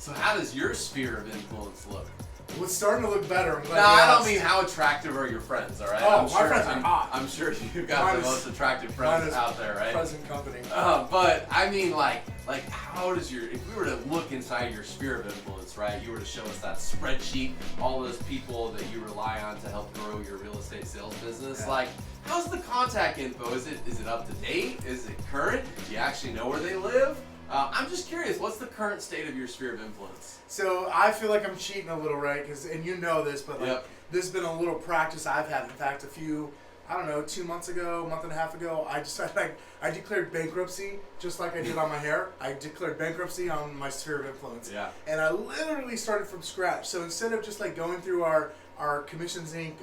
So how does your sphere of influence look? Well, it's starting to look better. No, I don't mean how attractive are your friends, all right? Oh, my friends are hot. I'm sure you've got the most attractive friends out there, right? Present company. But I mean, like how does if we were to look inside your sphere of influence, right? You were to show us that spreadsheet, all those people that you rely on to help grow your real estate sales business. Yeah. Like, how's the contact info? Is it up to date? Is it current? Do you actually know where they live? I'm just curious, what's the current state of your sphere of influence? So I feel like I'm cheating a little, right? And you know this, but like this has been a little practice I've had. In fact, I don't know, 2 months ago, a month and a half ago, I decided I declared bankruptcy just like I did on my hair. I declared bankruptcy on my sphere of influence. Yeah. And I literally started from scratch. So instead of just like going through our Commissions Inc.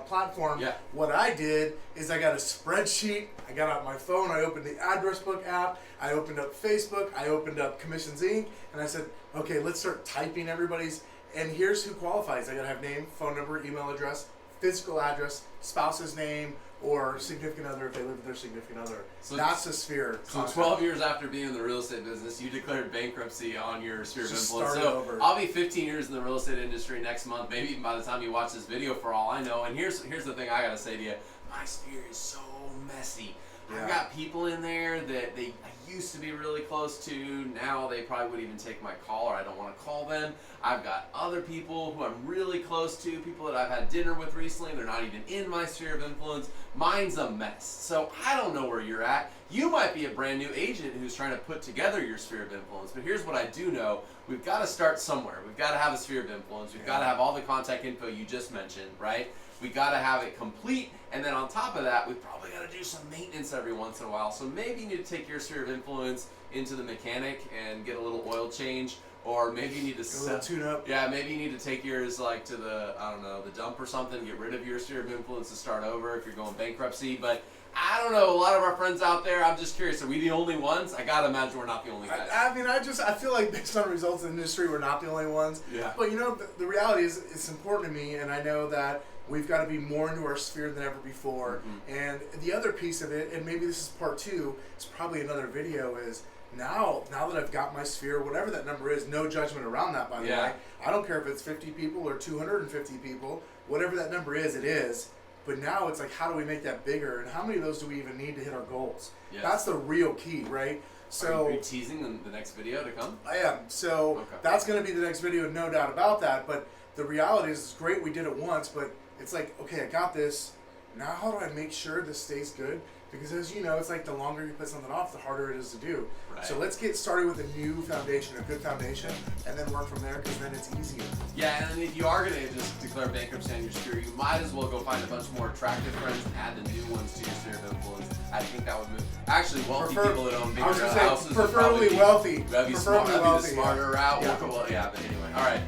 Platform, what I did is I got a spreadsheet, I got out my phone, I opened the address book app, I opened up Facebook, I opened up Commissions Inc., and I said, okay, let's start typing everybody's, and here's who qualifies. I gotta have name, phone number, email address, physical address, spouse's name, or significant other if they live with their significant other. So that's a sphere. So 12 years after being in the real estate business, you declared bankruptcy on your sphere of influence. So over. I'll be 15 years in the real estate industry next month, maybe even by the time you watch this video, for all I know. And here's the thing I gotta say to you: my sphere is so messy. Yeah. I've got people in there that I used to be really close to. Now they probably wouldn't even take my call, or I don't want to call them. I've got other people who I'm really close to, people that I've had dinner with recently. They're not even in my sphere of influence. Mine's a mess. So I don't know where you're at. You might be a brand new agent who's trying to put together your sphere of influence. But here's what I do know. We've got to start somewhere. We've got to have a sphere of influence. We've got to have all the contact info you just mentioned, right? We got to have it complete, and then on top of that, we've probably got to do some maintenance every once in a while. So maybe you need to take your sphere of influence into the mechanic and get a little oil change, or maybe you need to a little tune-up. Yeah, maybe you need to take yours like to the the dump or something. Get rid of your sphere of influence to start over if you're going bankruptcy. But I don't know. A lot of our friends out there, I'm just curious. Are we the only ones? I gotta imagine we're not the only guys. I mean, I feel like based on results in the industry, we're not the only ones. Yeah. But you know, the reality is, it's important to me, and I know that we've got to be more into our sphere than ever before. Mm-hmm. And the other piece of it, and maybe this is part two, it's probably another video, is now that I've got my sphere, whatever that number is, no judgment around that, by the way. I don't care if it's 50 people or 250 people, whatever that number is, it is. But now it's like, how do we make that bigger, and how many of those do we even need to hit our goals? Yes. That's the real key, right? So are you teasing the next video to come? I am. So that's going to be the next video, no doubt about that. But the reality is, it's great we did it once, but it's like, okay, I got this. Now how do I make sure this stays good? Because as you know, it's like the longer you put something off, the harder it is to do. Right. So let's get started with a new foundation, a good foundation, and then work from there, because then it's easier. Yeah, and if you are going to just declare bankruptcy on your sphere, you might as well go find a bunch more attractive friends and add the new ones to your sphere of influence. I think that would move. Actually, wealthy people that own bigger houses. Preferably wealthy. That'd be the smarter route. Yeah. But anyway. All right.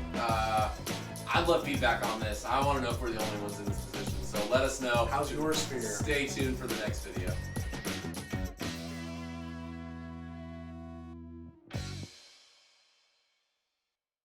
I'd love feedback on this. I want to know if we're the only ones in this position. So let us know. How's your sphere? Stay tuned for the next video.